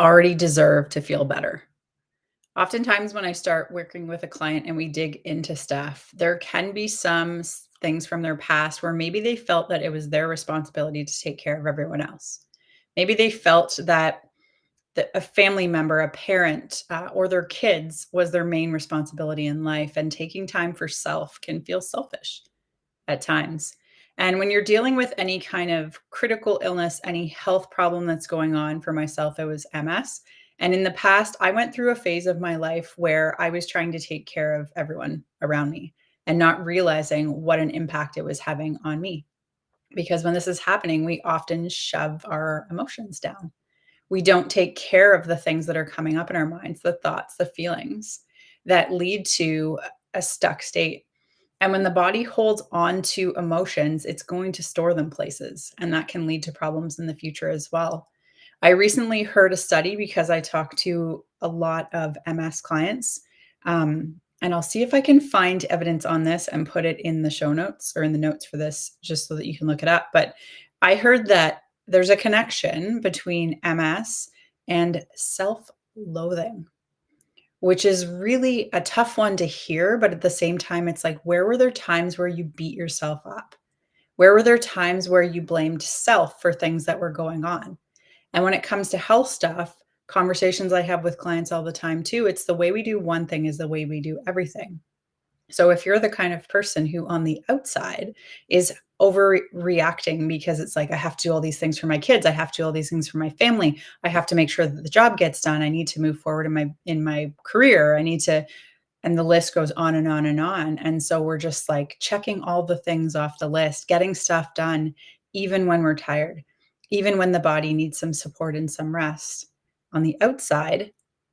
already deserve to feel better. Oftentimes, when I start working with a client and we dig into stuff, there can be some things from their past where maybe they felt that it was their responsibility to take care of everyone else. Maybe they felt that a family member, a parent, or their kids was their main responsibility in life, and taking time for self can feel selfish at times. And when you're dealing with any kind of critical illness, any health problem that's going on, for myself, it was MS. And in the past, I went through a phase of my life where I was trying to take care of everyone around me and not realizing what an impact it was having on me. Because when this is happening, we often shove our emotions down. We don't take care of the things that are coming up in our minds, the thoughts, the feelings that lead to a stuck state. And when the body holds on to emotions, it's going to store them places, and that can lead to problems in the future as well. I recently heard a study because I talk to a lot of MS clients. And I'll see if I can find evidence on this and put it in the show notes or in the notes for this, just so that you can look it up. But I heard that there's a connection between MS and self loathing, which is really a tough one to hear, but at the same time, it's like, where were there times where you beat yourself up? Where were there times where you blamed self for things that were going on? And when it comes to health stuff, conversations I have with clients all the time too, it's the way we do one thing is the way we do everything. So if you're the kind of person who on the outside is overreacting because it's like, I have to do all these things for my kids, I have to do all these things for my family, I have to make sure that the job gets done, I need to move forward in my career, I need to, and the list goes on and on and on. And so we're just like checking all the things off the list, getting stuff done, even when we're tired, even when the body needs some support and some rest. On the outside,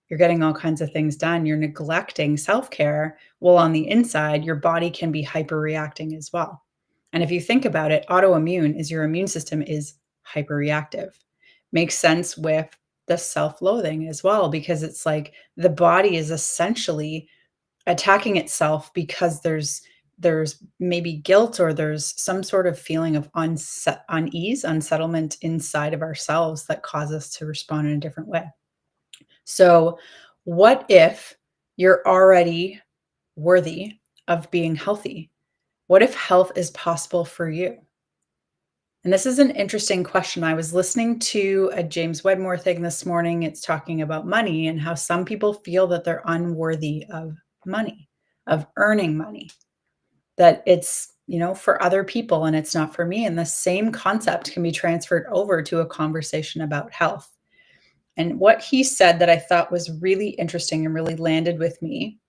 you're getting all kinds of things done. You're neglecting self care. Well, on the inside, your body can be hyper reacting as well. And if you think about it, autoimmune is your immune system is hyper reactive. Makes sense with the self loathing as well, because it's like the body is essentially attacking itself because there's maybe guilt, or there's some sort of feeling of unease, unsettlement inside of ourselves that cause us to respond in a different way. So, what if you're already worthy of being healthy? What if health is possible for you? And this is an interesting question. I was listening to a James Wedmore thing this morning. It's talking about money and how some people feel that they're unworthy of money, of earning money, that it's, for other people and it's not for me. And the same concept can be transferred over to a conversation about health. And what he said that I thought was really interesting and really landed with me.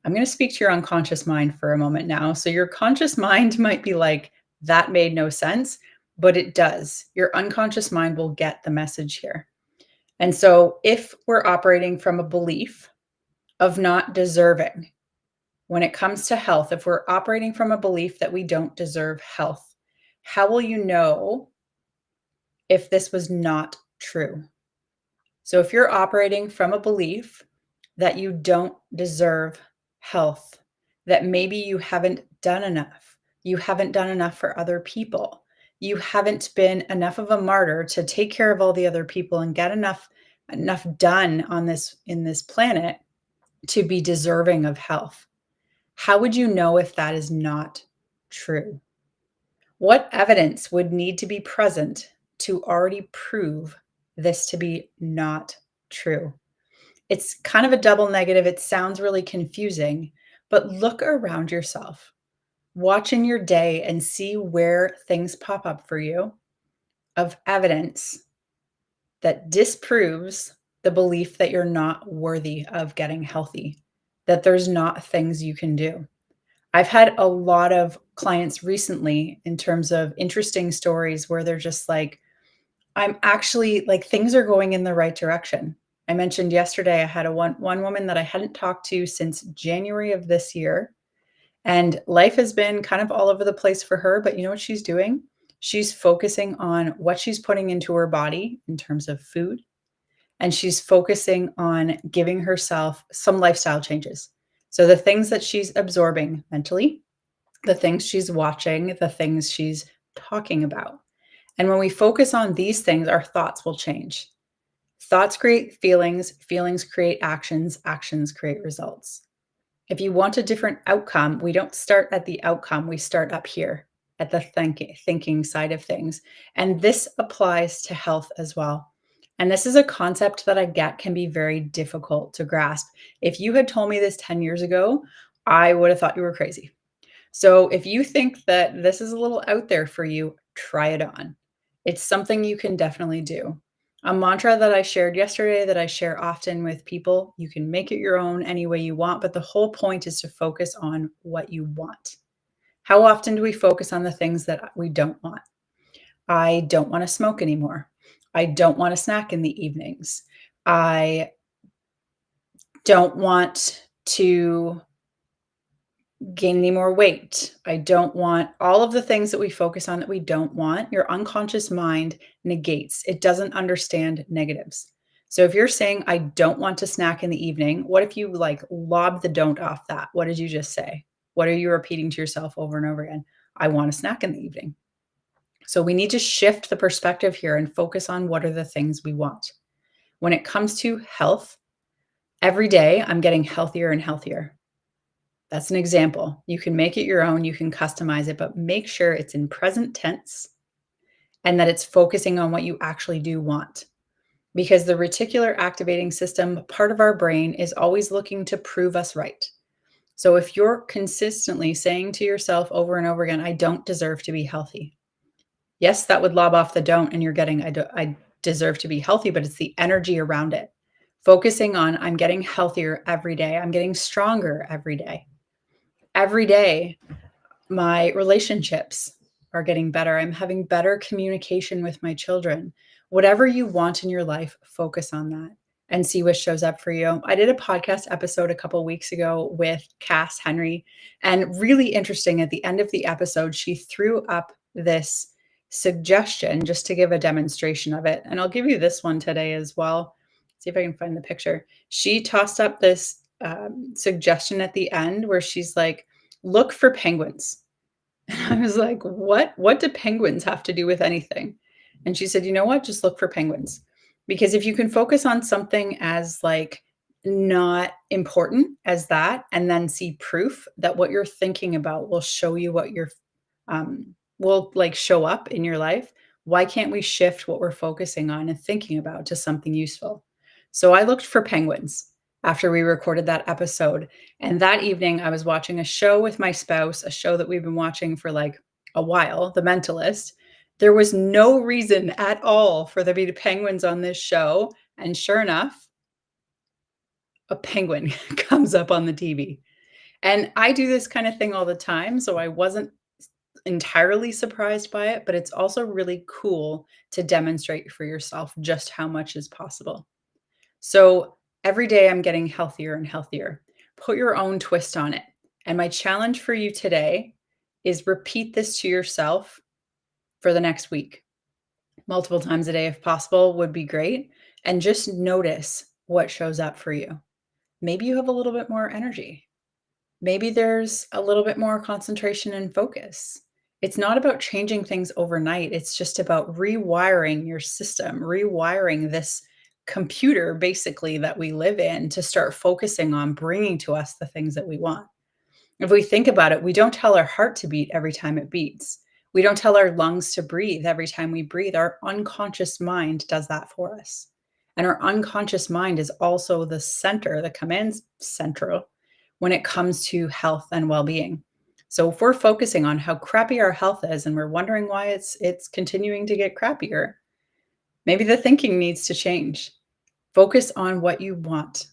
I'm going to speak to your unconscious mind for a moment now. So, your conscious mind might be like, that made no sense, but it does. Your unconscious mind will get the message here. And so, if we're operating from a belief of not deserving, when it comes to health, if we're operating from a belief that we don't deserve health, how will you know if this was not true? So, if you're operating from a belief that you don't deserve health, that maybe you haven't done enough, you haven't done enough for other people, you haven't been enough of a martyr to take care of all the other people and get enough done on this in this planet to be deserving of health. How would you know if that is not true? What evidence would need to be present to already prove this to be not true? It's kind of a double negative. It sounds really confusing, but look around yourself. Watch in your day and see where things pop up for you of evidence that disproves the belief that you're not worthy of getting healthy, that there's not things you can do. I've had a lot of clients recently in terms of interesting stories where they're just like, I'm actually like, things are going in the right direction. I mentioned yesterday I had a one woman that I hadn't talked to since January of this year, and life has been kind of all over the place for her, but you know what she's doing? She's focusing on what she's putting into her body in terms of food, and she's focusing on giving herself some lifestyle changes. So the things that she's absorbing mentally, the things she's watching, the things she's talking about. And when we focus on these things, our thoughts will change. Thoughts create feelings, feelings create actions, actions create results. If you want a different outcome, we don't start at the outcome, we start up here at the thinking side of things. And this applies to health as well. And this is a concept that I get can be very difficult to grasp. If you had told me this 10 years ago, I would have thought you were crazy. So if you think that this is a little out there for you, try it on. It's something you can definitely do. A mantra that I shared yesterday that I share often with people, you can make it your own any way you want, but the whole point is to focus on what you want. How often do we focus on the things that we don't want? I don't want to smoke anymore. I don't want to snack in the evenings. I don't want to gain any more weight. I don't want all of the things that we focus on that we don't want. Your unconscious mind negates, it doesn't understand negatives. So if you're saying, I don't want to snack in the evening, what if you like lob the don't off that? What did you just say? What are you repeating to yourself over and over again? I want to snack in the evening. So we need to shift the perspective here and focus on what are the things we want. When it comes to health, every day I'm getting healthier and healthier. That's an example. You can make it your own, you can customize it, but make sure it's in present tense and that it's focusing on what you actually do want. Because the reticular activating system, part of our brain, is always looking to prove us right. So if you're consistently saying to yourself over and over again, I don't deserve to be healthy. Yes, that would lob off the don't, and you're getting, I deserve to be healthy, but it's the energy around it. Focusing on, I'm getting healthier every day. I'm getting stronger every day. Every day, my relationships are getting better. I'm having better communication with my children. Whatever you want in your life, focus on that and see what shows up for you. I did a podcast episode a couple weeks ago with Cass Henry, and really interesting. At the end of the episode, she threw up this suggestion just to give a demonstration of it. And I'll give you this one today as well. See if I can find the picture. She tossed up this suggestion at the end where she's like, look for penguins. And I was like, "What? What do penguins have to do with anything?" And she said, "You know what? Just look for penguins." Because if you can focus on something as like not important as that, and then see proof that what you're thinking about will show you what you're will like show up in your life, why can't we shift what we're focusing on and thinking about to something useful? So I looked for penguins after we recorded that episode. And that evening, I was watching a show with my spouse, a show that we've been watching for like a while, The Mentalist. There was no reason at all for there to be penguins on this show. And sure enough, a penguin comes up on the TV. And I do this kind of thing all the time. So I wasn't entirely surprised by it, but it's also really cool to demonstrate for yourself just how much is possible. So every day I'm getting healthier and healthier. Put your own twist on it. And my challenge for you today is repeat this to yourself for the next week. Multiple times a day, if possible, would be great. And just notice what shows up for you. Maybe you have a little bit more energy. Maybe there's a little bit more concentration and focus. It's not about changing things overnight. It's just about rewiring your system, rewiring this computer basically that we live in to start focusing on bringing to us the things that we want. If we think about it, we don't tell our heart to beat every time it beats. We don't tell our lungs to breathe every time we breathe. Our unconscious mind does that for us. And our unconscious mind is also the center, the command center when it comes to health and well-being. So if we're focusing on how crappy our health is and we're wondering why it's continuing to get crappier, maybe the thinking needs to change. Focus on what you want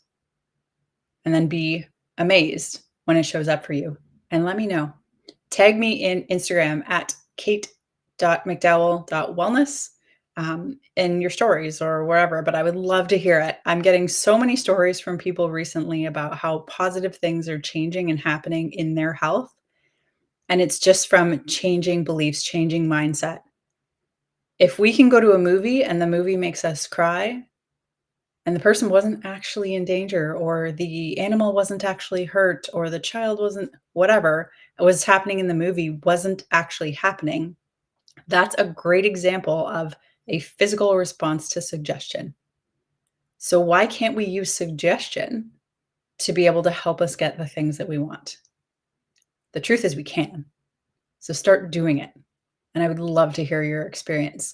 and then be amazed when it shows up for you. And let me know. Tag me in Instagram at kate.mcdowell.wellness in your stories or wherever, but I would love to hear it. I'm getting so many stories from people recently about how positive things are changing and happening in their health. And it's just from changing beliefs, changing mindset. If we can go to a movie and the movie makes us cry, and the person wasn't actually in danger, or the animal wasn't actually hurt, or the child wasn't whatever was happening in the movie wasn't actually happening, that's a great example of a physical response to suggestion. So why can't we use suggestion to be able to help us get the things that we want? The truth is we can. So start doing it. And I would love to hear your experience.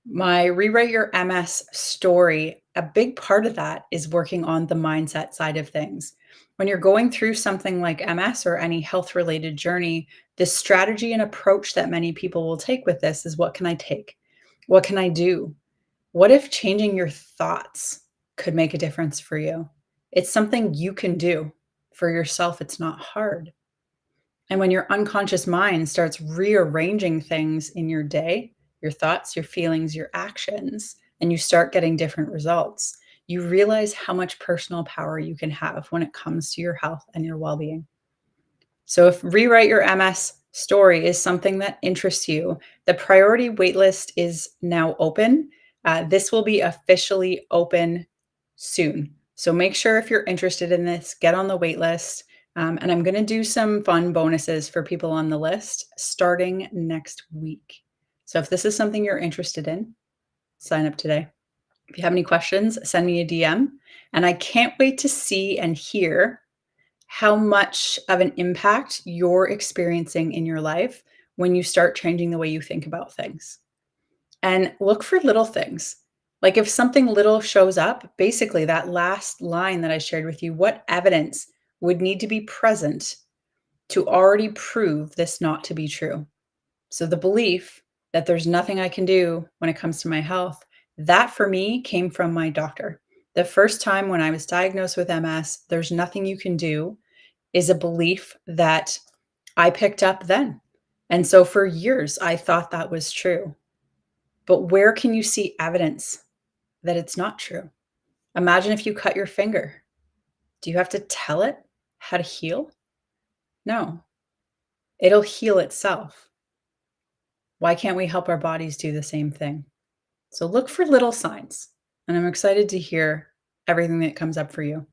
My Rewrite Your MS story, a big part of that is working on the mindset side of things. When you're going through something like MS or any health related journey, the strategy and approach that many people will take with this is, what can I take? What can I do? What if changing your thoughts could make a difference for you? It's something you can do for yourself. It's not hard. And when your unconscious mind starts rearranging things in your day, your thoughts, your feelings, your actions, and you start getting different results, you realize how much personal power you can have when it comes to your health and your well being. So, if Rewrite Your MS story is something that interests you, the priority waitlist is now open. This will be officially open soon. So, make sure if you're interested in this, get on the waitlist. And I'm going to do some fun bonuses for people on the list starting next week. So, if this is something you're interested in, sign up today. If you have any questions, send me a DM. And I can't wait to see and hear how much of an impact you're experiencing in your life when you start changing the way you think about things. And look for little things. Like if something little shows up, basically that last line that I shared with you, what evidence would need to be present to already prove this not to be true? So the belief that there's nothing I can do when it comes to my health, that for me came from my doctor. The first time when I was diagnosed with MS, there's nothing you can do, is a belief that I picked up then. And so for years, I thought that was true. But where can you see evidence that it's not true? Imagine if you cut your finger. Do you have to tell it how to heal? No, it'll heal itself. Why can't we help our bodies do the same thing? So look for little signs. And I'm excited to hear everything that comes up for you.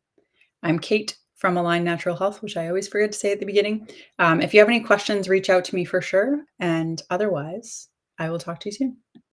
I'm Kate from Align Natural Health, which I always forget to say at the beginning. If you have any questions, reach out to me for sure. And otherwise, I will talk to you soon.